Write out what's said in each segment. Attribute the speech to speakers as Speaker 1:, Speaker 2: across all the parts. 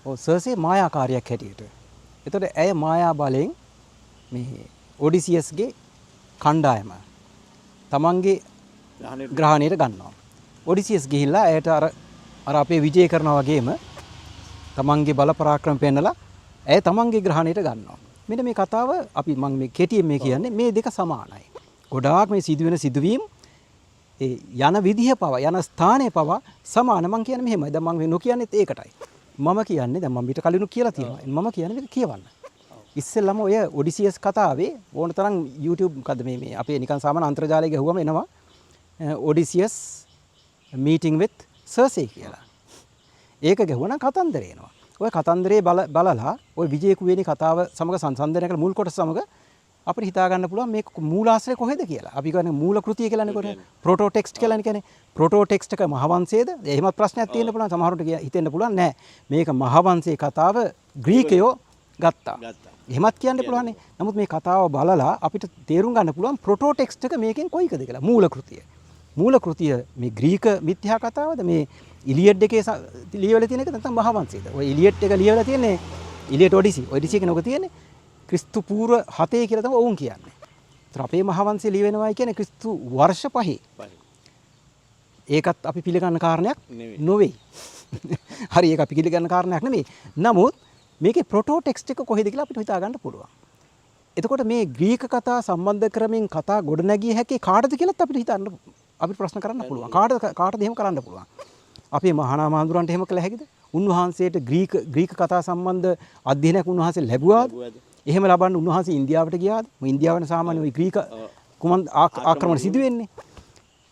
Speaker 1: ඔව් සර්සේ මායාකාරියක් හැටියට. එතකොට ඇය මායා බලයෙන් මේ ඔඩිසියස්ගේ කණ්ඩායම තමන්ගේ ග්‍රහණයට ගන්නවා. ඔඩිසියස් ගිහිල්ලා ඇයට අර අපේ විජය කරනවා වගේම තමන්ගේ බල පරාක්‍රම පෙන්නලා ඇය තමන්ගේ ග්‍රහණයට ගන්නවා. මෙන්න මේ කතාව අපි මම මේ කෙටියෙන් මේ කියන්නේ මේ දෙක සමානයි. ගොඩාක් මේ සිදුවෙන සිදුවීම් ඒ යන විදිහ පවා යන ස්ථානය පවා සමාන. මම කියන්නේ මෙහෙමයි. දැන් මම නොකියන්නේත් ඒකටයි. මම කියන්නේ දැන් මම ඊට කලින් කියලා තියෙනවා. මම කියන්නේ මේක කියවන්න. ඉස්සෙල්ලම ඔය ඔඩිසියස් කතාවේ ඕන තරම් YouTube මොකද්ද මේ අපේ නිකන් සාමාන්‍ය අන්තර්ජාලයේ ගහුවම එනවා ඔඩිසියස් meeting with Cersei කියලා. ඒක ගහුවනම් කතන්දරේ එනවා. ඔය කතන්දරේ බලලා ඔය විජය කුවේණි කතාව සමග සංසන්දනය කරලා මුල් කොටස සමග අපිට හිතා ගන්න පුළුවන් මේ මූලාශ්‍රය කොහෙද කියලා. අපි කියන්නේ මූල කෘතිය කියලානේ කොට ප්‍රොටෝ ටෙක්ස්ට් කියලානේ කියන්නේ. ප්‍රොටෝ ටෙක්ස්ට් එක මහවංශයේද? එහෙමත් ප්‍රශ්නයක් තියෙන්න පුළුවන්. සමහරවිට හිතෙන්න පුළුවන් නෑ. මේක මහවංශයේ කතාව ග්‍රීකයෝ ගත්තා. එහෙමත් කියන්න පුළුවන්නේ. නමුත් මේ කතාව බලලා අපිට තේරුම් ගන්න පුළුවන් ප්‍රොටෝ ටෙක්ස්ට් එක මේකෙන් කොයිකද කියලා. මූල කෘතිය. මූල කෘතිය මේ ග්‍රීක මිත්‍යා කතාවද මේ ඉලියඩ් එකේ ලියවලා තියෙන එක නැත්නම් මහවංශයේද? ඔය ඉලියඩ් එක ලියවලා තියෙන්නේ ඉලියඩ් ඔඩිසි එකේ නෝක තියෙන්නේ ක්‍රිස්තු පූර්ව 7 කියලා තමයි ඔවුන් කියන්නේ. ඒතර අපේ මහවංශය ලියවෙනවා කියන්නේ ක්‍රිස්තු වර්ෂ 5. ඒකත් අපි පිළිගන්න කාරණයක් නෙවෙයි. හරි ඒක අපි පිළිගන්න කාරණයක් නෙමෙයි. නමුත් මේකේ ප්‍රොටෝ ටෙක්ස්ට් එක කොහෙද කියලා අපිට හිතා ගන්න පුළුවන්. එතකොට මේ ග්‍රීක කතා සම්බන්ධ කරමින් කතා ගොඩනැගිය හැකි කාටද කියලාත් අපිට හිතන්න අපිට ප්‍රශ්න කරන්න පුළුවන්. කාටද එහෙම කරන්න පුළුවන්. අපේ මහානා මහඳුරන්ට එහෙම කළ හැකිද? උන්වහන්සේට ග්‍රීක කතා සම්බන්ධ අධ්‍යයනයක් උන්වහන්සේ ලැබුවාද? එහෙම ලබන්න උන්වහන්සේ ඉන්දියාවට ගියාද? ඉන්දියාවන සාමාන්‍ය ওই ග්‍රීක කුමන් ආක්‍රමණ සිදු වෙන්නේ.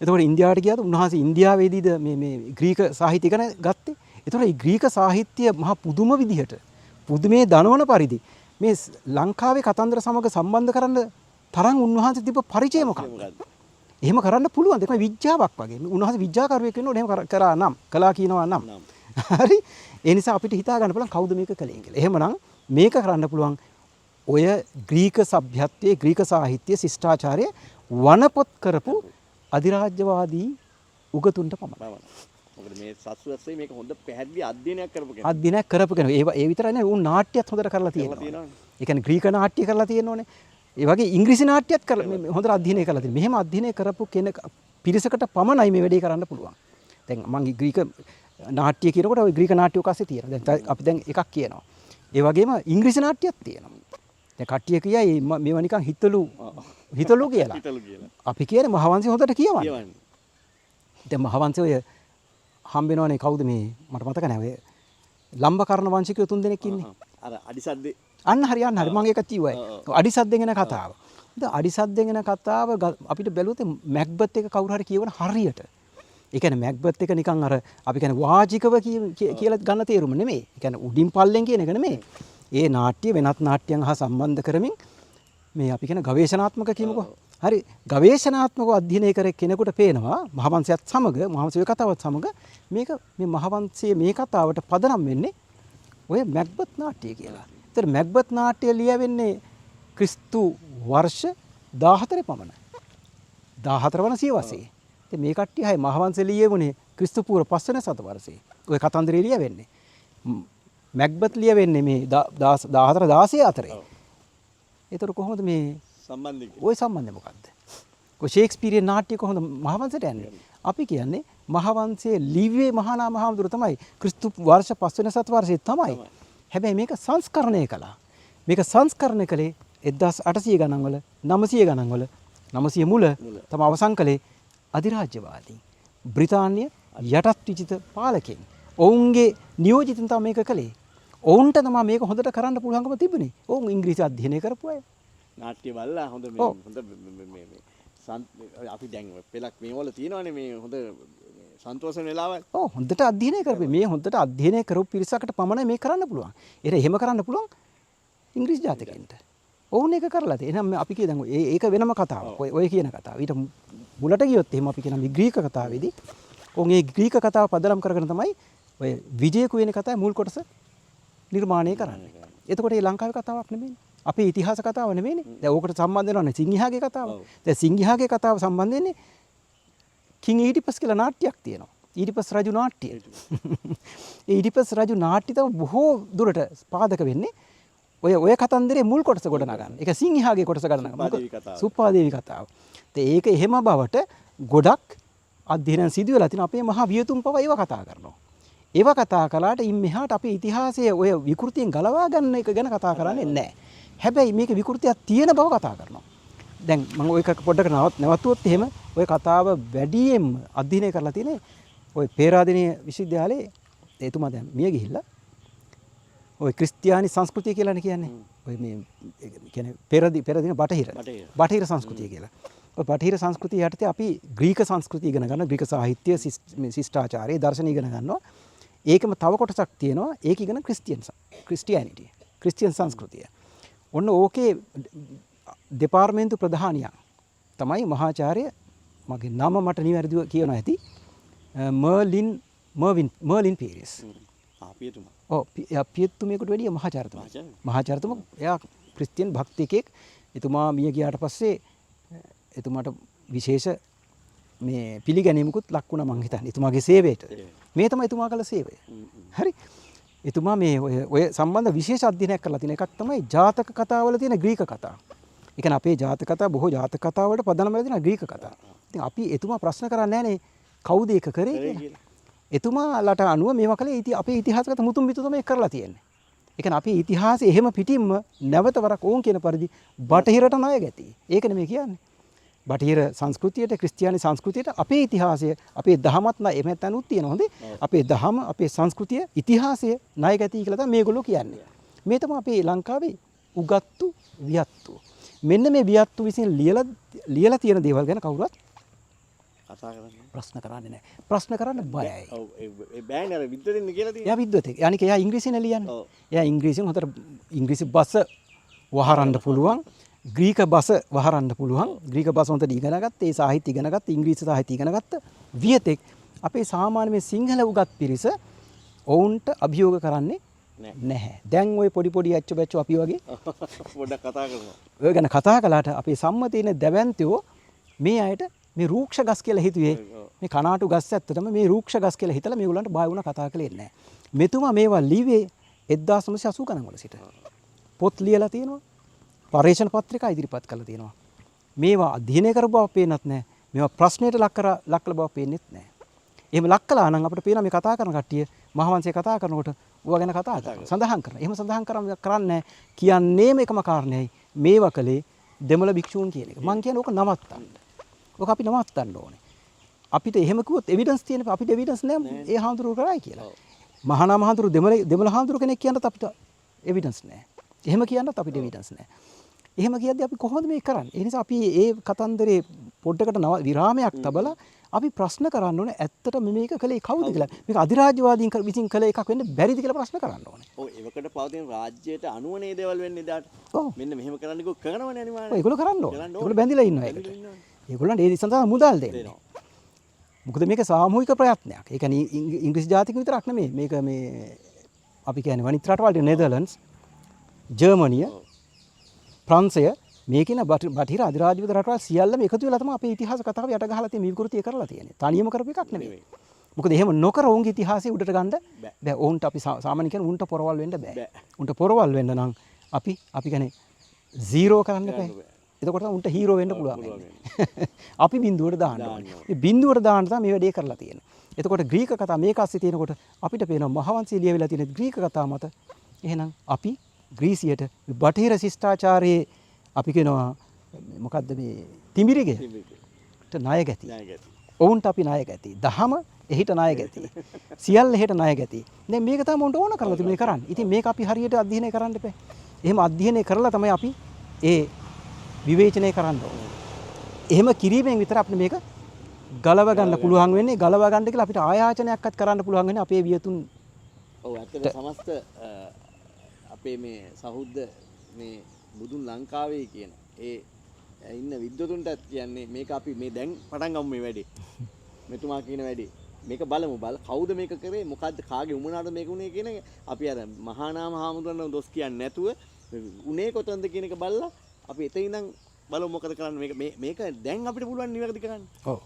Speaker 1: එතකොට ඉන්දියාවට ගියාද? උන්වහන්සේ ඉන්දියාවේදීද මේ ග්‍රීක සාහිත්‍ය ඉගෙන ගත්තේ? එතකොට මේ ග්‍රීක සාහිත්‍ය මහා පුදුම විදිහට පුදුමේ දනවන පරිදි මේ ලංකාවේ කතන්දර සමග සම්බන්ධ කරන්න තරම් උන්වහන්සේ තිබ්බ පරිචය මොකක්ද? එහෙම කරන්න පුළුවන්. ඒක විද්‍යාවක් වගේ. උන්වහන්සේ විද්‍යාකාරයෙක් වෙන්න ඕනේ. එහෙම කරා නම් කළා කියනවා නම්. හරි. ඒ නිසා අපිට හිතා ගන්න පුළුවන් කවුද මේක කළේ කියලා. එහෙමනම් මේක කරන්න පුළුවන් ඔය ග්‍රීක සભ્યත්වයේ ග්‍රීක සාහිත්‍ය ශිෂ්ටාචාරය වනපොත් කරපු අධිරාජ්‍යවාදී උගතුන්ට පමණයි.
Speaker 2: මොකද මේ සස්වස්සේ මේක හොඳ පැහැදිලි අධ්‍යයනයක් කරපු කෙනෙක්.
Speaker 1: අධ්‍යයනයක් කරපු කෙනෙක්. ඒ විතරයි නේ උන් නාට්‍යත් හොඳට කරලා තියෙනවා. ඒ කියන්නේ ග්‍රීක නාට්‍ය කරලා තියෙනෝනේ. ඒ වගේ ඉංග්‍රීසි නාට්‍යත් කරලා හොඳට අධ්‍යයනය කරලා තියෙනවා. මෙහෙම අධ්‍යයනය කරපු කෙනෙක් පිරිසකට පමණයි මේ වැඩේ කරන්න පුළුවන්. දැන් මම ග්‍රීක නාට්‍ය කියනකොට ওই ග්‍රීක නාට්‍ය ඔකස්සේ තියෙනවා. දැන් අපි දැන් එකක් කියනවා. ඒ වගේම ඉංග්‍රීසි නාට්‍යත් තියෙනවා. දැන් කට්ටිය කියයි මේවා නිකන් හිතලු කියලා. අපි කියන්නේ මහවංශය හොඳට කියවන්න. දැන් මහවංශය ඔය හම්බෙනවනේ කවුද මේ මට මතක නැහැ. ඔය ලම්බකර්ණ වංශිකයෝ 3 දෙනෙක් ඉන්නේ.
Speaker 2: අර අඩිසද්දේ.
Speaker 1: අන්න හරි මම ඒක කිව්වා. අඩිසද්දෙන් එන කතාව. දැන් අඩිසද්දෙන් එන කතාව අපිට බැලුවොත් මැක්බත් එක කවුරු හරි කියවන හරියට. ඒ කියන්නේ මැක්බත් එක නිකන් අර අපි කියන්නේ වාචිකව කියලා ගන්න තේරුම නෙමෙයි. ඒ කියන්නේ උඩින් පල්ලෙන් කියන එක නෙමෙයි. ඒ නාට්‍ය වෙනත් නාට්‍යයන් හා සම්බන්ධ කරමින් මේ අපි කියන ගවේෂණාත්මක කියමුකෝ. හරි ගවේෂණාත්මකව අධ්‍යයනය කර කෙනෙකුට පේනවා මහවංශයත් සමග මහවංශයේ කතාවත් සමග මේක මේ මහවංශයේ මේ කතාවට පදනම් වෙන්නේ ඔය මැක්බත් නාට්‍ය කියලා. ඒතර මැක්බත් නාට්‍ය ලියවෙන්නේ ක්‍රිස්තු වර්ෂ 14 පමණයි. 14 වන සියවසේ. ඉතින් මේ කට්ටිය හයි මහවංශය ලියවුනේ ක්‍රිස්තු පූර්ව 5 වෙනි සතවර්ෂයේ. ඔය කතන්දරේ ලියවෙන්නේ. මැක්බත් ලියවෙන්නේ මේ 14 16 අතරේ. ඒතර කොහොමද මේ
Speaker 2: සම්බන්ධය?
Speaker 1: ওই සම්බන්ධය මොකක්ද? ඔය ෂේක්ස්පීරියන් නාට්‍ය කොහොමද මහවංශයට යන්නේ? අපි කියන්නේ මහවංශයේ ලිව්වේ මහානා මහඳුර තමයි ක්‍රිස්තු වර්ෂ 5 වෙනි සතවර්ෂයේ තමයි. හැබැයි මේක සංස්කරණය කළා. මේක සංස්කරණය කළේ 1800 ගණන් වල 900 ගණන් වල 900 මුල තම අවසන් කළේ අධිරාජ්‍යවාදී බ්‍රිතාන්‍ය යටත් විජිත පාලකෙන්. ඔවුන්ගේ නියෝජිතින් තමයි මේක කළේ. ඔවුන්ට තමයි මේක හොඳට කරන්න පුළුවන්කම තිබුණේ. ඔවුන් ඉංග්‍රීසි අධ්‍යයනය කරපු අය.
Speaker 2: නාට්‍ය බලලා හොඳ අපි දැන් පෙලක් මේවල තියෙනවානේ මේ හොඳ සන්තෝෂ වෙලාවල්.
Speaker 1: ඔව් හොඳට අධ්‍යයනය කරපේ. මේ හොඳට අධ්‍යයනය කරපු පිරිසකට පමණයි මේක කරන්න පුළුවන්. එහෙම කරන්න පුළුවන් ඉංග්‍රීසි ජාතිකයන්ට. ඔවුන් ඒක කරලා තියෙනවා. එහෙනම් අපි කිය දැන් ඒක වෙනම කතාවක්. ඔය කියන කතාව. ඊට මුලට ගියොත් එහෙම අපි කියන මේ ග්‍රීක කතාවේදී ඔවුන් ඒ ග්‍රීක කතාව පදනම් කරගෙන තමයි ඔය විජය කුවේණි කතාවේ මුල් කොටස නිර්මාණය කරන්නේ. එතකොට මේ ලංකාවේ කතාවක් නෙමෙයිනේ. අපේ ඉතිහාස කතාව නෙමෙයිනේ. දැන් ඕකට සම්බන්ධ වෙනවනේ සිංහයාගේ කතාව. දැන් සිංහයාගේ කතාව සම්බන්ධ වෙන්නේ කිං ඊඩිපස් කියලා නාට්‍යයක් තියෙනවා. ඊඩිපස් රජු නාට්‍ය. ඒ ඊඩිපස් රජු නාට්‍ය තමයි බොහෝ දුරට පාදක වෙන්නේ. ඔය කතන්දරේ මුල් කොටස ගොඩ නගන්න. ඒක සිංහයාගේ කොටස ගොඩ නගන්න. සුප්පාදේවි කතාව. ඒක එහෙම බවට ගොඩක් අධ්‍යයනයන් සිදු වෙලා තින අපේ මහා වියතුන් පවා ඒව කතා කරනවා. ඒව කතා කළාට ඉන් මෙහාට අපේ ඉතිහාසයේ ඔය විකෘතියෙන් ගලවා ගන්න එක ගැන කතා කරන්නේ නැහැ. හැබැයි මේක විකෘතියක් තියෙන බව කතා කරනවා. දැන් මම ඔය පොඩ්ඩක් නැවතුවොත් එහෙම ඔය කතාව වැඩියෙන්ම අධ්‍යයනය කරලා තියෙන්නේ ඔය පේරාදෙණිය විශ්වවිද්‍යාලයේ එතුමා දැන් මිය ගිහිල්ලා ඔය ක්‍රිස්තියානි සංස්කෘතිය කියලානේ කියන්නේ. ඔය මේ කියන්නේ පෙරදින බටහිර සංස්කෘතිය කියලා. ඔය බටහිර සංස්කෘතිය යටතේ අපි ග්‍රීක සංස්කෘතිය ඉගෙන ගන්නවා. ග්‍රීක සාහිත්‍ය ශිෂ්ටාචාරය දර්ශන ඉගෙන ගන්නවා. ඒකම තව කොටසක් තියෙනවා. ඒක ඉගෙන ක්‍රිස්ටියානිටි. ක්‍රිස්තියන් සංස්කෘතිය. ඔන්න ඕකේ දෙපාර්තමේන්තු ප්‍රධානියා තමයි මහාචාර්ය මගේ නම මට නිවැරදිව කියනවා ඇති මර්ලින් පීරිස්.
Speaker 2: පියතුමා.
Speaker 1: ඔව් පියතුමෙකුට වැඩිය මහාචාර්යතුමා. මහාචාර්යතුමා එයා ක්‍රිස්තියන් භක්තිකෙක්. එතුමා මිය ගියාට පස්සේ එතුමාට විශේෂ මේ පිළිගැනීමකුත් ලක් වුණා මං හිතන්නේ. එතුමාගේ සේවයට. මේ තමයි එතුමා කළ සේවය. හරි. එතුමා මේ ඔය සම්බන්ධ විශේෂ අධ්‍යයනයක් කරලා තියෙන එකක් තමයි ජාතක කතාවල තියෙන ග්‍රීක කතා. ඒ කියන්නේ අපේ ජාතක කතා බොහෝ ජාතක කතා වලට පදනම වෙලා තියෙන ග්‍රීක කතා. ඉතින් අපි එතුමා ප්‍රශ්න කරන්නේ නැහනේ කවුද ඒක කරේ කියලා. එතුමාලට අනුව මේවා කලේ අපේ ඉතිහාසගත මුතුන් මිතු තමයි කරලා තියෙන්නේ. ඒ කියන්නේ අපේ ඉතිහාසය එහෙම පිටින්ම නැවත වරක් ඕන් කියන පරිදි බටහිරට ණය ගැති. ඒක නෙමෙයි කියන්නේ. බටහිර සංස්කෘතියට ක්‍රිස්තියානි සංස්කෘතියට අපේ ඉතිහාසය අපේ දහමත් එහෙම තැනුත් තියෙනවා හොඳේ. අපේ දහම අපේ සංස්කෘතිය ඉතිහාසය ණය ගැති කියලා තමයි මේගොල්ලෝ කියන්නේ. මේ තමයි අපේ ලංකාවේ උගත්තු වියත්තු. මෙන්න මේ වියත්තු විසින් ලියලා තියෙන දේවල් ගැන කවුරුත්
Speaker 2: කතා කරන්නේ
Speaker 1: ප්‍රශ්න කරන්නේ නැහැ. ප්‍රශ්න කරන්න බයයි.
Speaker 2: ඔව් ඒ බෑනේ අර විද්වතෙන් කියලා තියෙන්නේ.
Speaker 1: එයා විද්වතෙක්. අනික එයා ඉංග්‍රීසියෙන් ලියන්නේ. එයා ඉංග්‍රීසියෙන් හොඳට ඉංග්‍රීසි බස වහරන්න පුළුවන්. ග්‍රීක බස වහරන්න පුළුවන්. ග්‍රීක බස හොඳට ඉගෙන ගත්ත, ඒ සාහිත්‍ය ඉගෙන ගත්ත, ඉංග්‍රීසි සාහිත්‍ය ඉගෙන ගත්ත වියතෙක්. අපේ සාමාන්‍ය මේ සිංහල උගත් පිරිස ඔවුන්ට අභියෝග කරන්නේ නැහැ. දැන් ওই පොඩි ඇච්ච බැච්ච අපි වගේ
Speaker 2: පොඩ්ඩක් කතා කරනවා.
Speaker 1: ඔය ගැන කතා කළාට අපේ සම්මතයේ දැවැන්තයෝ මේ අයට මේ රූක්ෂ ගස් කියලා හිතුවේ මේ කනාටු ගස් ඇත්තටම මේ රූක්ෂ ගස් කියලා හිතලා මේගොල්ලන්ට බය වුණා කතා කළේ නැහැ. මෙතුමා මේවා ලිව්වේ 1980 ගණන් වල සිට. පොත් ලියලා තියෙනවා. පරීක්ෂණ පත්‍රිකා ඉදිරිපත් කරලා තියෙනවා. මේවා අධ්‍යයනය කර බව පේන්නත් නැහැ. මේවා ප්‍රශ්නයට ලක් කළ බව පේන්නෙත් නැහැ. එහෙම ලක් කළා නම් අපිට පේනවා මේ කතා කරන කට්ටිය මහවංශය කතා කරනකොට ඌවා ගැන කතා කරනවා. සඳහන් කරනවා. එහෙම සඳහන් කරන්නේ කියන්නේම එකම කාරණේයි මේවා කලේ දෙමළ භික්ෂූන් කියන එක. මං කියන්නේ ඕක නවත්තන්න. ඕක අපි නවත්තන්න ඕනේ. අපිට එහෙම කිව්වොත් එවිඩන්ස් තියෙන අපිට එවිඩන්ස් නැහැ ඒ හාමුදුරුවෝ කරයි කියලා. මහානාම හාමුදුරුවෝ දෙමළ හාමුදුරුවෝ කෙනෙක් කියනත් අපිට එවිඩන්ස් නැහැ. එහෙම කියනත් අපිට එවිඩන්ස් නැහැ. එහෙම කියද්දී අපි කොහොමද මේක කරන්නේ? ඒ නිසා අපි මේ කතන්දරේ පොඩ්ඩකට විරාමයක් තබලා අපි ප්‍රශ්න කරන්න ඕනේ ඇත්තටම මේක කලේ කවුද කියලා. මේක අධිරාජ්‍යවාදීන් විසින් කළ එකක් වෙන්න බැරිද කියලා ප්‍රශ්න කරන්න ඕනේ.
Speaker 2: ඔව් ඒවකට පවතින රාජ්‍යයට අනුවනේ දේවල් වෙන්නේ දාට. මෙන්න මෙහෙම කරන්නකෝ කරනවනේ අනිවාර්යයෙන්.
Speaker 1: ඔව් ඒගොල්ලෝ කරන්න ඕනේ. ඒගොල්ලෝ බැඳිලා ඉන්නවා ඒකට. ඒගොල්ලන්ට ඒ සඳහා මුදල් දෙන්නේ. මොකද මේක සාමූහික ප්‍රයත්නයක්. ඒ කියන්නේ ඉංග්‍රීසි ජාතික විතරක් නෙමෙයි. මේක මේ අපි කියන්නේ වනිත් රටවල් නෙදර්ලන්ඩ්ස්, ජර්මනිය, ප්‍රංශය මේ කියන බටහිර අධිරාජ්‍යවාද රටවල් සියල්ලම එකතු වෙලා තමයි අපේ ඉතිහාස කතාව යට ගහලා තියෙන විකෘතිය කරලා තියෙන්නේ. තනියම කරපු එකක් නෙමෙයි. මොකද එහෙම නොකර ඔවුන්ගේ ඉතිහාසය උඩට ගන්න බෑ. ඔවුන්ට අපි සාමාන්‍ය කියන්නේ උන්ට පොරවල් වෙන්න බෑ. උන්ට පොරවල් වෙන්න නම් අපි කියන්නේ 0 කරන්න බෑ. එතකොට උන්ට හීරෝ වෙන්න පුළුවන්. අපි බිඳුවට දාන්න ඕනේ. මේ බිඳුවට දාන්න තමයි මේ වැඩේ කරලා තියෙන්නේ. එතකොට ග්‍රීක කතා මේක ASCII තියෙනකොට අපිට පේනවා මහවංශය ලියවිලා තියෙන ග්‍රීක කතා මත එහෙනම් අපි ග්‍රීසියට බටහිර ශිෂ්ටාචාරයේ අපි කියනවා මොකද්ද මේ තිමිරිගෙට ණය ගැති. ඔවුන්ට අපි ණය ගැති. දහම එහිට ණය ගැති. සියල්ල එහෙට ණය ගැති. දැන් මේක තමයි උන්ට ඕන කරලා තිබුණේ කරන්නේ. ඉතින් මේක අපි හරියට අධ්‍යයනය කරන්න එපා. එහෙම අධ්‍යයනය කරලා තමයි අපි ඒ විවේචනය කරන්න ඕනේ. එහෙම කිරීමෙන් විතර අපිට මේක ගලව ගන්න පුළුවන් වෙන්නේ. ගලව ගන්න කියලා අපිට ආයාචනයක්වත් කරන්න පුළුවන් වෙන්නේ අපේ වියතුන්.
Speaker 2: ඔව් ඇත්තට සමස්ත අපේ මේ සහුද්ද මේ බුදුන් ලංකාවේ කියන ඒ ඉන්න විද්වතුන්ටත් කියන්නේ මේක අපි මේ දැන් පටන් ගමු මේ වැඩේ. මෙතුමා කියන වැඩේ. මේක බලමු කවුද මේක කරේ මොකද්ද කාගේ උමනාද මේක උනේ කියන අපි අර මහානාම හාමුදුරන් දොස් කියන්නේ නැතුව උනේ කොතනද කියන එක බලලා අපි එතන ඉඳන් බලමු මොකද කරන්න මේක දැන් අපිට පුළුවන් නිවැරදි කරන්න.
Speaker 1: ඔව්.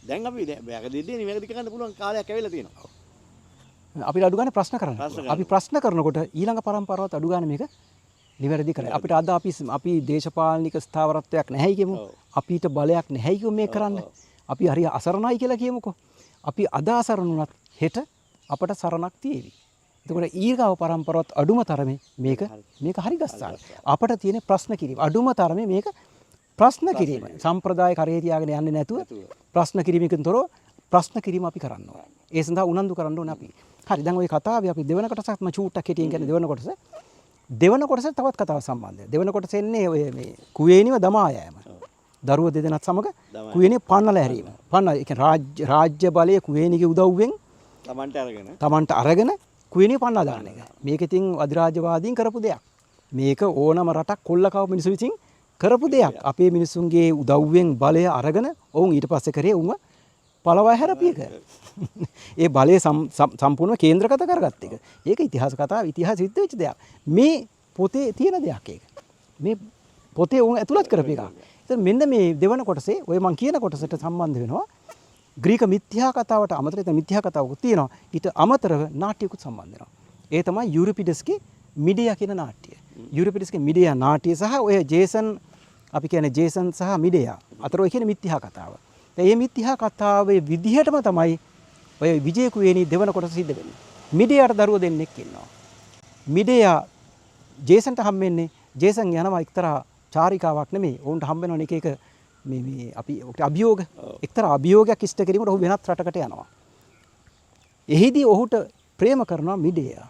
Speaker 2: දැන් අපි වැරදිදී නිවැරදි කරන්න පුළුවන් කාලයක් ඇවිල්ලා තියෙනවා.
Speaker 1: අපිට අඩු ගන්න ප්‍රශ්න කරන්න. අපි ප්‍රශ්න කරනකොට ඊළඟ පරම්පරාවත් අඩු ගන්න මේක නිවැරදි කරයි. අපිට අද අපි දේශපාලනික ස්ථාවරත්වයක් නැහැයි කියමු. අපිට බලයක් නැහැයි කියමු මේක කරන්න. අපි හරි අසරණයි කියලා කියමුකෝ. අපි අද අසරණ වුණත් හෙට අපට සරණක් තියෙවි. එතකොට ඊගාව පරම්පරාවත් අඩුම තරමේ මේක හරි ගස්සන්න. අපට තියෙන ප්‍රශ්න කිරීම. අඩුම තරමේ මේක ප්‍රශ්න කිරීම. සම්ප්‍රදාය කරේ තියාගෙන යන්නේ නැතුව ප්‍රශ්න කිරීමකින් තොරව ප්‍රශ්න කිරීම අපි කරන්න ඕනේ. ඒ සඳහා උනන්දු කරන්න ඕනේ අපි. හරි දැන් ওই කතාවේ අපි දෙවන කොටසත් මම චූට්ටක් හිටියෙන් කියන්නේ දෙවන කොටස. දෙවන කොටස තවත් කතාවක් සම්බන්ධයි. දෙවන කොටස එන්නේ ඔය මේ කුවේණිව දමා යෑම. දරුවෝ දෙදෙනාත් සමග කුවේණිය පන්නලා හැරීම. ඒ කියන්නේ රාජ්‍ය බලයේ කුවේණිගේ උදව්වෙන් තමන්ට අරගෙන කුවේණිය පන්නලා දාන එක. මේක ඉතින් අධිරාජ්‍යවාදීන් කරපු දෙයක්. මේක ඕනම රටක් කොල්ලකව මිනිස්සු විසින් කරපු දෙයක්. අපේ මිනිසුන්ගේ උදව්වෙන් බලය අරගෙන ඔවුන් ඊට පස්සේ කරේ උන්ව පළවා හැරපියක. ඒ බලය සම්පූර්ණ කේන්ද්‍රගත කරගත්ත එක. ඒක ඉතිහාස කතාව ඉතිහාස සිද්ධ වෙච්ච දෙයක්. මේ පොතේ තියෙන දෙයක් ඒක. මේ පොතේ උන් ඇතුළත් කරපු එකක්. ඉතින් මෙන්න මේ දෙවන කොටසේ ඔය මම කියන කොටසට සම්බන්ධ වෙනවා. ග්‍රීක මිත්‍යා කතාවට අමතරව මිත්‍යා කතාවකුත් තියෙනවා. ඊට අමතරව නාට්‍යකුත් සම්බන්ධ වෙනවා. ඒ තමයි යුරිපිඩස්ගේ මිඩියා කියන නාට්‍යය. යුරිපිඩස්ගේ මිඩියා නාට්‍යය සහ ඔය ජේසන් අපි කියන්නේ ජේසන් සහ මිඩියා අතර ඔය කියන මිත්‍යා කතාව. මේ මිත්‍යා කතාවේ විදිහටම තමයි ඔය විජේ කුවේණී දෙවන කොටස සිද්ධ වෙන්නේ. මිඩියාට දරුවෝ දෙන්නෙක් ඉන්නවා. මිඩියා ජේසන්ට හම්බෙන්නේ ජේසන් යනවා එක්තරා චාරිකාවක් නෙමෙයි. ඔවුන්ට හම්බ වෙන එක එක මේ අපි අභියෝග එක්තරා අභියෝගයක් ඉෂ්ට කිරීමට ඔහු වෙනත් රටකට යනවා. එහිදී ඔහුට ප්‍රේම කරනවා මිඩියා.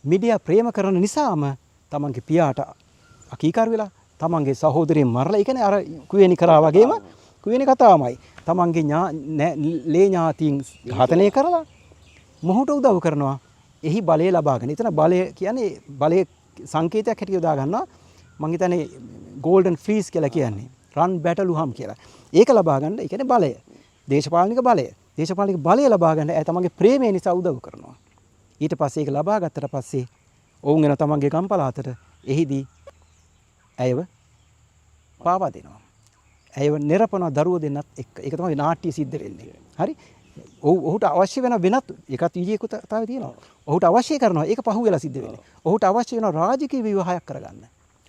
Speaker 1: මිඩියා ප්‍රේම කරන නිසාම තමන්ගේ පියාට අකීකරු වෙලා තමන්ගේ සහෝදරයන් මරලා ඒ කියන්නේ අර කුවේණි කරා වගේම කුවේණි කතාවමයි. තමන්ගේ ලේ ඥාතීන් ඝාතනය කරලා මොහුට උදව් කරනවා. එහි බලය ලබාගෙන. එතන බලය කියන්නේ බලයේ සංකේතයක් හැටියට යොදා ගන්නවා. මම හිතන්නේ golden fleece කියලා කියන්නේ. run battle hum කියලා. ඒක ලබා ගන්න ඒ කියන්නේ බලය. දේශපාලනික බලය. දේශපාලනික බලය ලබා ගන්න ඇය තමන්ගේ ප්‍රේමය නිසා උදව් කරනවා. ඊට පස්සේ ඒක ලබා ගත්තට පස්සේ ඔවුන් එන තමන්ගේ ගම්පලාතට එහිදී ඇයව පාවා දෙනවා. ඇයව නිරපන දරුවෝ දෙන්නත් එක්ක. ඒක තමයි නාට්‍ය සිද්ධ වෙන්නේ. හරි? ඔහුට අවශ්‍ය වෙන වෙනත් ඒකත් ඊයේ කතාවේ තියෙනවා. ඔහුට අවශ්‍ය කරනවා ඒක පහුවෙලා සිද්ධ වෙන්නේ. ඔහුට අවශ්‍ය වෙන රාජකීය විවාහයක් කරගන්න.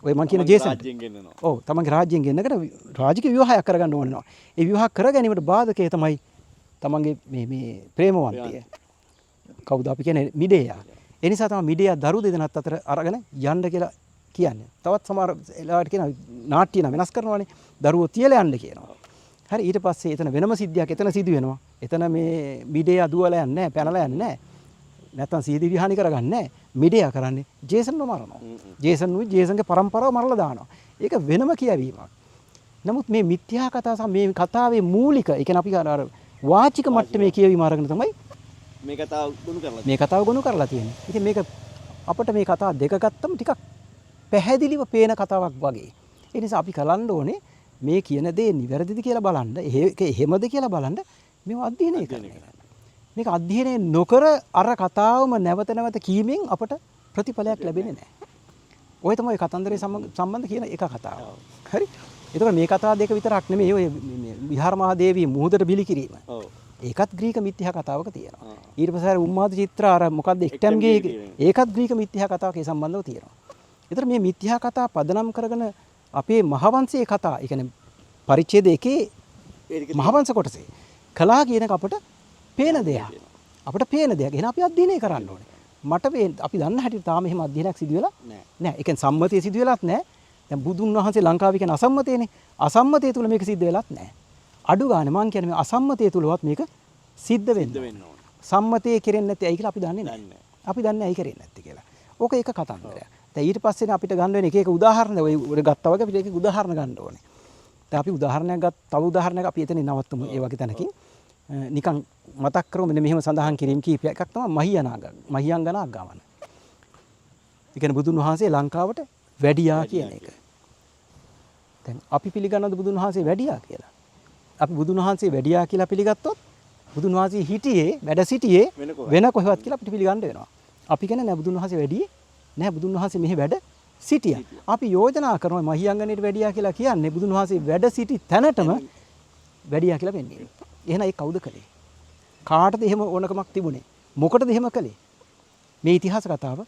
Speaker 1: ඔය මං කියන ජේසන් රාජ්‍යයෙන් ගෙන්නනවා. ඔව් තමන්ගේ රාජ්‍යයෙන් ගෙන්නකට රාජකීය විවාහයක් කරගන්න ඕනවා. ඒ විවාහ කර ගැනීමට බාධකය තමයි තමන්ගේ මේ ප්‍රේමවන්තිය. කවුද අපි කියන්නේ මිඩියා. ඒ නිසා තමයි මිඩියා දරු දෙදෙනාත් අතර අරගෙන යන්න කියලා කියන්නේ. තවත් සමහර වෙලාවට කියන නාට්‍ය නම් වෙනස් කරනවානේ. දරුවෝ තියලා යන්න කියනවා. හරි ඊට පස්සේ එතන වෙනම සිද්ධියක් එතන සිදු වෙනවා. එතන මේ මිඩියා දුවලා යන්නේ නැහැ, පැනලා යන්නේ නැහැ. නැත්තම් සීදී විහානි කරගන්නේ නැහැ. මිඩියා කරන්නේ ජේසන්ව මරනවා. ජේසන්ගේ පරම්පරාව මරලා දානවා. ඒක වෙනම කියවීමක්. නමුත් මේ මිත්‍යා කතාව සහ මේ කතාවේ මූලික, ඒ කියන්නේ අපි අර වාචික මට්ටමේ කියවීම අරගෙන තමයි මේ කතාව ගොනු කරලා තියෙන්නේ. ඉතින් මේක අපිට මේ කතාව දෙක ගත්තම ටිකක් පැහැදිලිව පේන කතාවක් වගේ. ඒ නිසා අපි කරන්න ඕනේ මේ කියන දේ නිවැරදිද කියලා බලන්න, ඒක එහෙමද කියලා බලන්න මේව අධ්‍යයනය කරන්න. මේක අධ්‍යයනය නොකර අර කතාවම නැවත නැවත කීමෙන් අපට ප්‍රතිඵලයක් ලැබෙන්නේ නැහැ. ඔය තමයි කතන්දරේ සම්බන්ධ කියන එක කතාව. හරි? ඒතකොට මේ කතාව දෙක විතරක් නෙමෙයි ඔය විහාර මහදේවී මුහුදට බිලි කිරීම. ඒකත් ග්‍රීක මිත්‍යා කතාවක තියෙනවා. ඊට පස්සේ අර උම්මාද චිත්‍ර අර මොකද්ද එක්ටම්ගේ ඒකත් ග්‍රීක මිත්‍යා කතාවක ඒ සම්බන්ධව තියෙනවා. ඒතර මේ මිත්‍යා කතා පදනම් කරගෙන අපේ මහවංශයේ කතා, ඒ කියන්නේ පරිච්ඡේද 1 මහවංශ කොටසේ කලා කියන එක අපට පේන දෙයක්. අපට පේන දෙයක්. එහෙනම් අපි අධ්‍යයනය කරන්න ඕනේ. මට අපි දන්න හැටියට තාම එහෙම අධ්‍යයනයක් සිදු වෙලා නැහැ. ඒ කියන්නේ සම්මතය සිදු වෙලත් නැහැ. දැන් බුදුන් වහන්සේ ලංකාවේ කියන අසම්මතයනේ. අසම්මතය තුල මේක සිද්ධ වෙලත් නැහැ. අඩු ගානේ මං කියන්නේ මේ අසම්මතය තුලවත් මේක සිද්ධ වෙන්න ඕනේ. සම්මතයේ කෙරෙන්නේ නැති ඇයි කියලා අපි දන්නේ නැහැ. අපි දන්නේ ඇයි කෙරෙන්නේ නැති කියලා. ඕක එක කතන්දරයක්. දැන් ඊට පස්සේ අපිට ගන්න වෙන එක එක උදාහරණ ඔය ගත්තා වගේ අපිට එක උදාහරණ ගන්න ඕනේ. දැන් අපි උදාහරණයක් තව උදාහරණයක් අපි එතනින් නවත්තමු ඒ වගේ තැනකින්. නිකන් මතක් කරමු මෙන්න මෙහෙම සඳහන් කිරීම කීපයක් එකක් තමයි මහියංගනා ගමන. ඒ කියන්නේ බුදුන් වහන්සේ ලංකාවට වැඩියා කියන එක. දැන් අපි පිළිගන්නවද බුදුන් වහන්සේ වැඩියා කියලා? අපි බුදුන් වහන්සේ වැඩියා කියලා පිළිගත්තොත් බුදුන් වහන්සේ හිටියේ වැඩ සිටියේ වෙන කොහෙවත් කියලා අපිට පිළිගන්න වෙනවා. අපි කියන්නේ නෑ බුදුන් වහන්සේ වැඩියේ නෑ, බුදුන් වහන්සේ මෙහි වැඩ සිටියා. අපි යෝජනා කරනවා මහියංගනේට වැඩියා කියලා කියන්නේ බුදුන් වහන්සේ වැඩ සිටි තැනටම වැඩියා කියලා පෙන්වන්නේ. එහෙනම් ඒ කවුද කළේ? කාටද එහෙම ඕනකමක් තිබුණේ? මොකටද එහෙම කළේ? මේ ඉතිහාස කතාව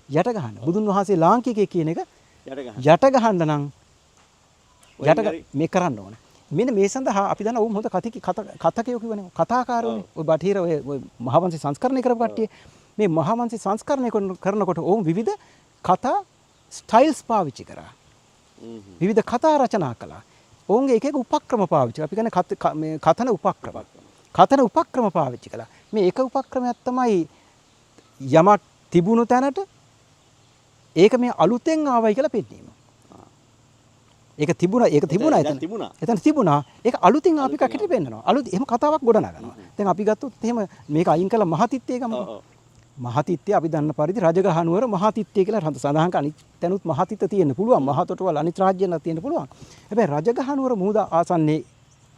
Speaker 1: යට ගහන්න. බුදුන් වහන්සේ ලාංකිකයෙක් කියන එක යට ගහන්න නම් මේ කරන්න ඕන. මෙන්න මේ සඳහා අපි දන්නා හොඳ කතකයෝ කියවනේ. කතාකාරයෝනේ. ඔය බටහිර ඔය මහාවංශي සංස්කරණය කරපු කට්ටිය. මේ මහාවංශي සංස්කරණය කරනකොට ඔවුන් විවිධ කතා ස්ටයිල්ස් පාවිච්චි කරා. විවිධ කතා රචනා කළා. ඔවුන්ගේ එක එක උපක්‍රම පාවිච්චි කරා. අපි කියන්නේ මේ කතන උපක්‍රම. කතන උපක්‍රම පාවිච්චි කළා. මේ එක උපක්‍රමයක් තමයි යමක් තිබුණු තැනට ඒක මේ අලුතෙන් ආවයි කියලා පෙන්නීම. ඒක තිබුණා එතන තිබුණා ඒක අලුතින් අපි කකට පෙන්නනවා. අලුත් එහෙම කතාවක් ගොඩනගනවා. දැන් අපි ගත්තොත් එහෙම මේක අයින් කළා මහතිත්තේ ගමක. මහතිත්තේ අපි දන්න පරිදි රජගහ නුවර මහතිත්තේ කියලා සඳහන් කරන අනිත් තැනුත් මහතිත්ත තියෙන්න පුළුවන්. මහතොටවල අනිත් රාජ්‍යයන්වත් තියෙන්න පුළුවන්. හැබැයි රජගහ නුවර මුහුද ආසන්නේ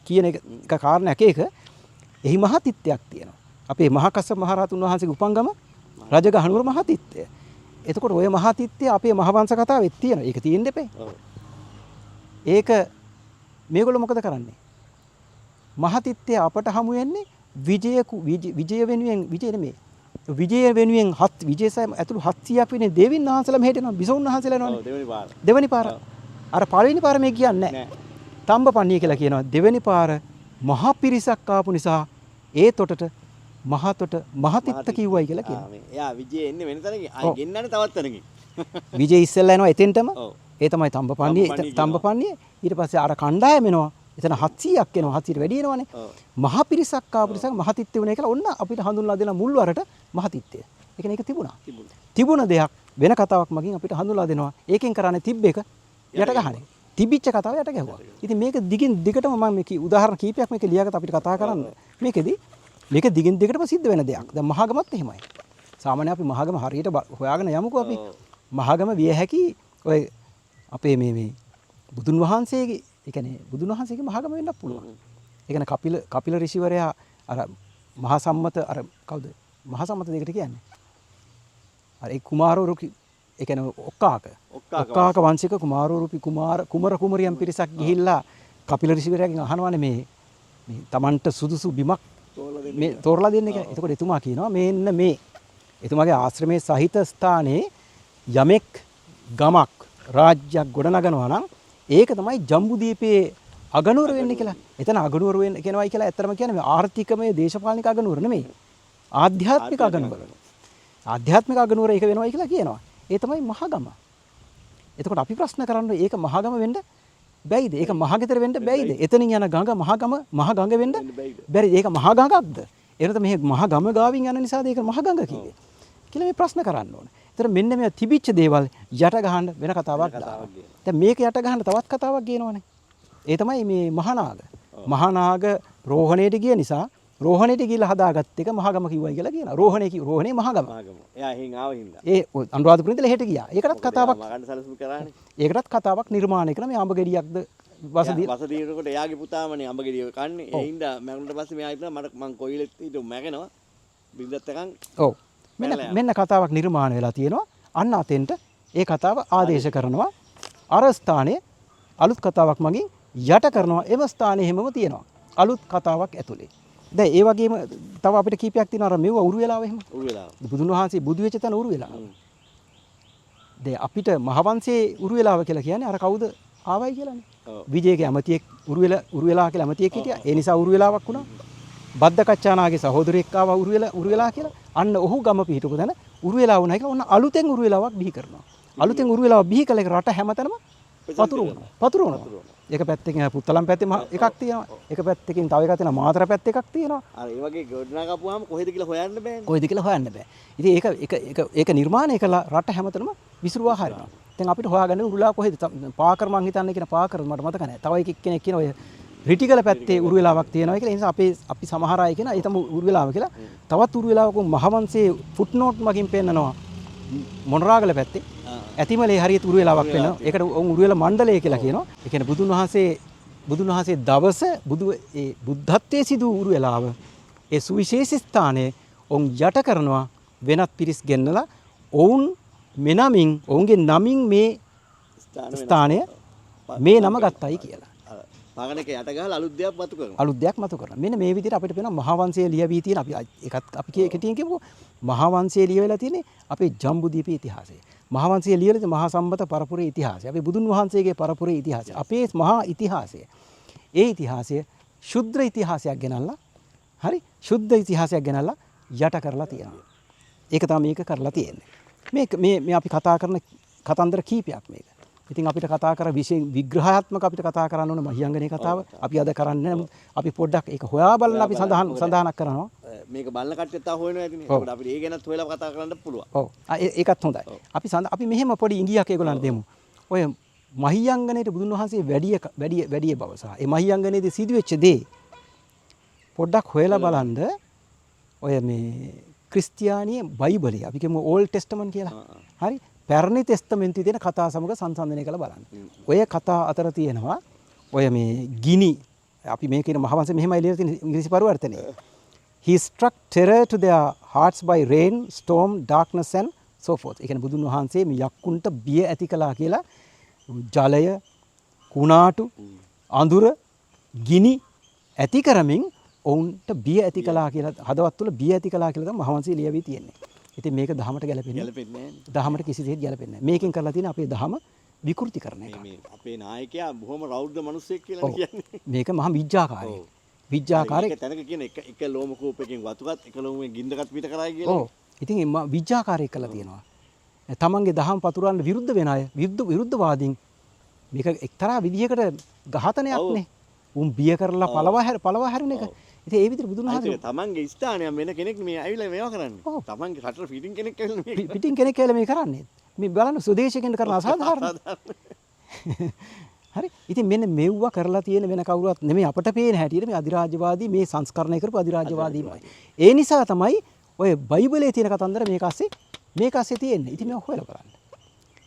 Speaker 1: කියන එක කාරණයක් ඒක එහි මහතිත්තයක් තියෙනවා. අපේ මහකස්සප මහරහතුන් වහන්සේගේ උපංගම රජගහ නුවර මහතිත්තය. එතකොට ওই මහතිත්තය අපේ මහවංශ කතාවෙත් තියෙනවා. ඒක තියෙන්න එපේ. ඒක මේගොල්ලෝ මොකද කරන්නේ? මහතිත්තය අපට හමු වෙන්නේ විජය වෙනුවෙන් විජය නෙමෙයි. විජය වෙනුවෙන් විජයසය ඇතුළු 700ක් වෙන දෙවියන් වහන්සේලා මෙහෙට එනවා. බිසෝන් වහන්සේලා එනවනේ. දෙවෙනි පාර. අර පළවෙනි පාර මේ කියන්නේ නැහැ. තම්බපණ්ණිය කියලා කියනවා. දෙවෙනි පාර මහා පිරිසක් ආපු නිසා ඒ තොටට මහතොට මහතිත්ත කිව්වයි කියලා කියනවා.
Speaker 2: එයා විජය එන්නේ වෙන තැනකින්. ආයි ගෙන්නන්නේ තවත් තැනකින්.
Speaker 1: විජය ඉස්සෙල්ලා එනවා එතෙන්ටම. ඒ තමයි තම්බපණ්ණිය. ඊට පස්සේ අර කණ්ඩායම එනවා. එතන 700ක් එනවා. 700ට වැඩි එනවනේ. මහා පිරිසක් ආපු නිසා මහතිත්තේ වුණේ කියලා ඔන්න අපිට හඳුන්වලා දෙන මුල් වරට මහතිත්තය. ඒ කියන්නේ ඒක තිබුණා. තිබුණ දෙයක් වෙන කතාවක් මගින් අපිට හඳුන්වලා දෙනවා. ඒකෙන් කරන්නේ තිබ්බ එක යට ගහන්නේ. තිබිච්ච කතාව යට ගැහුවා. ඉතින් මේක දිගින් දිගටම මම මේක උදාහරණ කීපයක් මේක ලියාගත්ත අපිට කතා කරන්න. මේකෙදි මේක දිගින් දිගටම සිද්ධ වෙන දෙයක්. දැන් මහාගමත් එහෙමයි. සාමාන්‍ය අපි මහාගම හරියට හොයාගෙන යමුකෝ අපි. මහාගම විය හැකි ඔය අපේ මේ බුදුන් වහන්සේගේ ඒ කියන්නේ බුදුන් වහන්සේගේ මහාගම වෙන්නත් පුළුවන්. ඒ කියන්නේ කපිල ඍෂිවරයා අර මහා සම්මත අර කවුද? මහා සම්මත දෙකට කියන්නේ. අර ඒ කුමාරවරු ඒ කියන්නේ ඔක්කාක වංශික කුමාරවරු කුමර කුමරියන් පිරිසක් ගිහිල්ලා කපිල ඍෂිවරයාගෙන් අහනවානේ මේ Tamanට සුදුසු බිමක් මේ තෝරලා දෙන්න කියලා. එතකොට එතුමා කියනවා මෙන්න මේ එතුමාගේ ආශ්‍රමයේ සහිත ස්ථානයේ යමෙක් ගමක් රාජ්‍යයක් ගොඩනගනවා නම් ඒක තමයි ජම්බුදීපේ අගනුවර වෙන්නේ කියලා. එතන අගනුවර වෙන්න කියනවායි කියලා ඇත්තටම කියන්නේ ආර්ථිකමය දේශපාලනික අගනුවර නෙමෙයි. ආධ්‍යාත්මික අගනුවර. ආධ්‍යාත්මික අගනුවර ඒක වෙනවායි කියලා කියනවා. ඒ තමයි මහගම. එතකොට අපි ප්‍රශ්න කරන්නේ ඒක මහගම වෙන්න බැයිද? ඒක මහගෙදර වෙන්න බැයිද? එතනින් යන ගඟ මහගඟ වෙන්න බැරිද? ඒක මහගඟක්ද? එහෙනම් මේ මහගම ගාවින් යන නිසාද ඒක මහගඟ කිව්වේ? කියලා මේ ප්‍රශ්න කරන්න ඕනේ. ඒතර මෙන්න මේ තිබිච්ච දේවල් යට ගහන්න වෙන කතාවක් දානවා. දැන් මේක යට ගහන්න තවත් කතාවක් ගේනවනේ. ඒ තමයි මේ මහානාග. මහානාග රෝහණයට ගිය නිසා රෝහණයට ගිහිල්ලා හදාගත්ත එක මහගම කිව්වයි කියලා කියනවා. රෝහණේ මහගම.
Speaker 2: එයා එහෙන් ආව හින්දා.
Speaker 1: ඒ අනුරාධපුරේ ඉඳලා එහෙට ගියා. ඒකටත් කතාවක්
Speaker 2: මගන්න සැලසුම් කරානේ.
Speaker 1: ඒකටත් කතාවක් නිර්මාණය කරන මේ අඹ ගෙඩියක්ද
Speaker 2: වසදීනකොට එයාගේ පුතාමනේ අඹ ගෙඩිය කන්නේ. ඒ හින්දා මැරුණට පස්සේ මෙයා හිතනවා මං කොයිලෙත් හිටු මැගෙනවා. බින්දත් එකන්
Speaker 1: ඔව්. මෙන්න කතාවක් නිර්මාණය වෙලා තියෙනවා. අන්න අතෙන්ට ඒ කතාව ආදේශ කරනවා. අර ස්ථානයේ අලුත් කතාවක් මගින් යට කරනවා. එම ස්ථානයේ හැමම තියෙනවා. අලුත් කතාවක් ඇතුලේ. දැන් ඒ වගේම තව අපිට කීපයක් තියෙනවා. අර මෙව උරු වෙලාව එහෙම.
Speaker 2: උරු වෙලාව.
Speaker 1: බුදුන් වහන්සේ බුදු වෙච්ච තැන උරු වෙලාව. දැන් අපිට මහවංශයේ උරු වෙලාව කියලා කියන්නේ අර කවුද ආවයි කියලානේ. විජේගේ ඇමතියෙක් උරු වෙලා කියලා ඇමතියෙක් හිටියා. ඒ නිසා උරු වෙලාවක් වුණා. බද්දකච්චානාගේ සහෝදරයෙක් ආවා උරු වෙලා කියලා. අන්න ඔහු ගම පිහිටපු තැන උරු වෙලා වුණා කියලා ඔන්න අලුතෙන් උරු වෙලාවක් බිහි කරනවා. අලුතෙන් උරු වෙලාවක් බිහි කළ එක රට හැමතැනම පතුරවනවා. එක පැත්තකින් පුත්තලම් පැත්තේ එකක් තියෙනවා. එක පැත්තකින් තව එකක් තියෙනවා. මාතර පැත්තේ එකක් තියෙනවා.
Speaker 2: අර ඒ වගේ ගොඩනගාපුවාම කොහෙද කියලා හොයන්න බෑනේ.
Speaker 1: කොහෙද කියලා හොයන්න බෑ. ඉතින් ඒක නිර්මාණය කළා රට හැමතැනම විසිරුවා හරිනවා. දැන් අපිට හොයාගන්න උරුලා කොහෙද? පාකර් මං හිතන්නේ කියන පාකර් මට මතක නැහැ. තව එකෙක් කියන ඔය රිටිගල පැත්තේ උරු වෙලාවක් තියෙනවා කියලා. ඒ නිසා අපි සමහර අය කියන ඒ තමයි උරු වෙලාව කියලා. තවත් උරු වෙලාවක මහවංශයේ ෆුට්නෝට් මගින් පෙන්නනවා. මොනරාගල පැත්තේ ඇතිමලේ හරියට උරු වෙලාවක් වෙනවා. ඒකට උරු වෙලා මණ්ඩලය කියලා කියනවා. ඒ කියන්නේ බුදුන් වහන්සේ දවස බුද්ධත්වයේ සිදු උරු වෙලාව ඒ සුවිශේෂී ස්ථානයේ ඔවුන් යට කරනවා වෙනත් පිරිස් ගෙන්නලා ඔවුන් මෙනමින් ඔවුන්ගේ නමින් මේ ස්ථානය මේ නම ගත්තයි කියලා.
Speaker 2: පරණ එක යට ගහලා අලුත් දෙයක් මතු කරනවා.
Speaker 1: අලුත් දෙයක් මතු කරනවා. මෙන්න මේ විදිහට අපිට පේනවා මහාවංශයේ ලියවී තියෙන අපි ඒකත් අපි කෙටියෙන් කියමු මහාවංශයේ ලියවිලා තියෙන්නේ අපේ ජම්බුදීපේ ඉතිහාසය. මහාවංශයේ ලියවිලා තියෙන මහා සම්බත පරපුරේ ඉතිහාසය. අපි බුදුන් වහන්සේගේ පරපුරේ ඉතිහාසය. අපේ මහා ඉතිහාසය. ඒ ඉතිහාසය ශුද්ධ ඉතිහාසයක් ගෙනල්ලා හරි ශුද්ධ ඉතිහාසයක් ගෙනල්ලා යට කරලා තියෙනවා. ඒක තමයි මේක කරලා තියෙන්නේ. මේ අපි කතා කරන කතන්දර කීපයක් මේක. ඉතින් අපිට කතා කර විශේෂ විග්‍රහාත්මක අපිට කතා කරන්න ඕන මහියංගනේ කතාව. අපි අද කරන්නේ නැහැ. අපි පොඩ්ඩක් ඒක හොයා බලලා අපි සඳහනක් කරනවා.
Speaker 2: මේක බලන කට්ටිය තා හොයනවා ඇතිනේ. ඒකට අපිට ඒ ගැනත් හොයලා කතා කරන්න පුළුවන්.
Speaker 1: ඔව්. ඒකත් හොඳයි. අපි මෙහෙම පොඩි ඉඟියක් ඒගොල්ලන්ට දෙමු. ඔය මහියංගනේට බුදුන් වහන්සේ වැඩි බව සහ ඒ මහියංගනේදී සිදුවෙච්ච දේ පොඩ්ඩක් හොයලා බලන්න ඔය මේ ක්‍රිස්තියානියේ බයිබලයේ අපි කියමු ඕල්ඩ් ටෙස්ටමන්ට් කියලා. හරි? පැරණි ටෙස්ටමන්ට්යේ තියෙන කතා සමග සංසන්දනය කරලා බලන්න. ඔය කතා අතර තියෙනවා ඔය මේ ගිනි අපි මේ කියන මහවංශ මෙහෙමයි ලියලා තියෙන ඉංග්‍රීසි පරිවර්තනය. He struck terror to their hearts by rain, storm, darkness and so forth. ඒ කියන්නේ බුදුන් වහන්සේ මේ යක්කුන්ට බිය ඇති කළා කියලා ජලය, කුණාටු, අඳුර, ගිනි ඇති කරමින් ඔවුන්ට බිය ඇති කළා කියලා හදවත් තුළ බිය ඇති කළා කියලා තමයි මහවංශය ලියවී තියෙන්නේ. ඉතින් මේක දහමට ගැලපෙන්නේ
Speaker 2: නැහැ.
Speaker 1: දහමට කිසිසේත් ගැලපෙන්නේ නැහැ. මේකෙන් කරලා තියෙන අපේ දහම විකෘති කරන එක.
Speaker 2: මේ අපේ නායකයා බොහොම රෞද්‍ර මිනිසෙක් කියලා කියන්නේ.
Speaker 1: මේක මහා විඥාකාරී. විඥාකාරී
Speaker 2: එක තැනක කියන එක ලෝම කූපයකින් වතුරත් එක ලෝමෙන් ගින්දරත් පිට කරා කියලා.
Speaker 1: ඔව්. ඉතින් මේ විඥාකාරී කළා තියෙනවා. තමන්ගේ දහම් පතුරවන්න විරුද්ධ වෙන අය විරුද්ධවාදීන් මේක එක්තරා විදිහකට ඝාතනයක් නේ. උන් බිය කරලා පළවා හැරෙන එක. ඉතින් ඒ විදිහට බුදුන් වහන්සේ
Speaker 2: තමන්ගේ ස්ථානයක් වෙන කෙනෙක් මේ ඇවිල්ලා මේවා කරන්නේ. තමන්ගේ රටට පිටින් කෙනෙක් ඇවිල්ලා මේ
Speaker 1: පිටින් කෙනෙක් ඇවිල්ලා මේ කරන්නේ. මේ බලන්න ස්වදේශිකෙන්ට කරන අසාධාරණ. හරි. ඉතින් මෙන්න මෙව්වා කරලා තියෙන වෙන කවුරුවත් නෙමෙයි අපට පේන හැටියට මේ අධිරාජ්‍යවාදී මේ සංස්කරණය කරපු අධිරාජ්‍යවාදීමයි. ඒ නිසා තමයි ඔය බයිබලයේ තියෙන කතන්දර මේක ASCII තියෙන්නේ. ඉතින් මේක හොයලා බලන්න.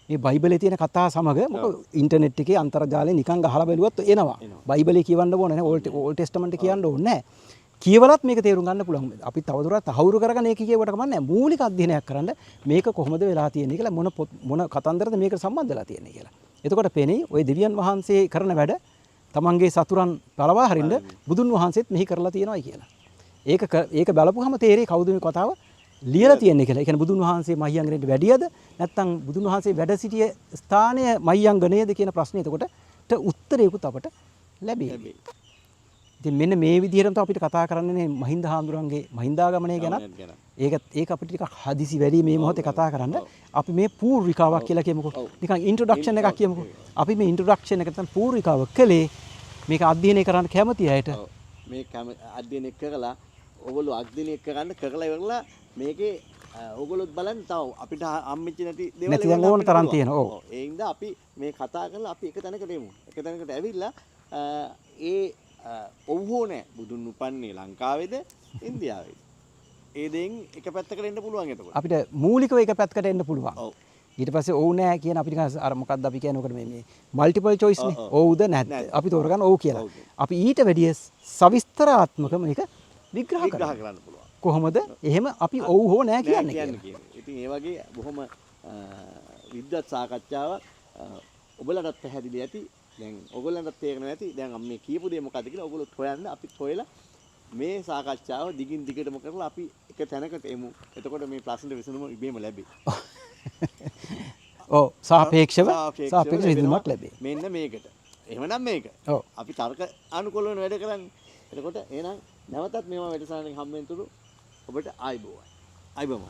Speaker 1: මේ බයිබලයේ තියෙන කතා සමග මොකද ඉන්ටර්නෙට් එකේ අන්තර්ජාලේ නිකන් ගහලා බැලුවත් එනවා. බයිබලයේ කියවන්න ඕනේ නැහැ. ඕල්ඩ් ටෙස්ටමන්ට් කියවන්න ඕනේ නැහැ. කියවලත් මේක තේරුම් ගන්න පුළුවන්. අපි තවදුරටත් තහවුරු කරගෙන ඒක කියවට කමක් නැහැ. මූලික අධ්‍යයනයක් කරන්න මේක කොහොමද වෙලා තියෙන්නේ කියලා මොන කතන්දරද මේකට සම්බන්ධ වෙලා තියෙන්නේ කියලා. එතකොට පේන්නේ ওই දෙවියන් වහන්සේ කරන වැඩ තමන්ගේ සතුරන් පළවා හරින්න බුදුන් වහන්සේත් මෙහි කරලා තියෙනවායි කියලා. ඒක බලපුවහම තේරෙයි කවුද මේ කතාව ලියලා තියෙන්නේ කියලා. ඒ කියන්නේ බුදුන් වහන්සේ මහියංගනේට වැඩියද නැත්නම් බුදුන් වහන්සේ වැඩ සිටිය ස්ථානය මහියංගනේද කියන ප්‍රශ්නේ එතකොට උත්තරයකුත් අපට ලැබෙයි. ඉතින් මෙන්න මේ විදිහටම තමයි අපිට කතා කරන්නේ මහින්ද හාමුදුරන්ගේ මහින්දාගමනය ගැන. ඒක අපිට ටිකක් හදිසි වැඩි මේ මොහොතේ කතා කරන්න. අපි මේ පූර්විකාවක් කියලා කියමුකෝ. නිකන් ඉන්ට්‍රොඩක්ෂන් එකක් කියමුකෝ. අපි මේ ඉන්ට්‍රොඩක්ෂන් එක නැත්නම් පූර්විකාවක් කළේ මේක අධ්‍යයනය කරන්න කැමති අයට.
Speaker 2: මේ අධ්‍යයනය කරලා ඔයගොල්ලෝ අධ්‍යයනය කරලා ඉවරලා මේකේ ඔයගොල්ලෝත් බලන්න තව අපිට හම්බෙච්ච නැති දේවල්
Speaker 1: ඕන තරම් තියෙනවා. ඔව්.
Speaker 2: ඒ හින්දා අපි මේ කතා කරලා අපි එක තැනකට එමු. එක තැනකට ඇවිල්ලා ඒ ඔව්හෝ නෑ බුදුන් උපන්නේ ලංකාවේද ඉන්දියාවේද? ඒ දෙයින් එක පැත්තකට එන්න පුළුවන් එතකොට.
Speaker 1: අපිට මූලිකව එක පැත්තකට එන්න පුළුවන්. ඔව්. ඊට පස්සේ ඔව් නෑ කියන අපිට අර මොකක්ද අපි කියන්නේ ඔකට මේ මල්ටිපල් චොයිස් නේ. ඔව්ද නැද්ද? අපි තෝරගන්න ඔව් කියලා. අපි ඊට වැඩිය සවිස්තරාත්මක මේක විග්‍රහ කරන්න පුළුවන්. කොහොමද? එහෙම අපි ඔව් හෝ නෑ කියන්නේ කියලා.
Speaker 2: ඉතින් ඒ වගේ බොහොම විද්වත් සාකච්ඡාවක් ඔබලටත් පැහැදිලි ඇති. දැන් ඔයගොල්ලන්ට තේරෙනවා ඇති. දැන් මේ කියපු දේ මොකද්ද කියලා ඔයගොල්ලෝ හොයන්න අපිත් හොයලා මේ සාකච්ඡාව දිගින් දිගටම කරලා අපි එක තැනකට එමු. එතකොට මේ ප්‍රශ්න විසඳුම ඉබේම ලැබෙයි.
Speaker 1: ඔව් සාපේක්ෂව විසඳුමක් ලැබෙයි.
Speaker 2: මෙන්න මේකට. එහෙමනම් මේක.
Speaker 1: ඔව්.
Speaker 2: අපි තර්ක අනුකූලව වැඩ කරන්නේ. එතකොට එහෙනම් නැවතත් මේවා වැඩසටහනකින් හම්බෙන්න තුරු ඔබට ආයිබෝවයි. ආයිබෝම.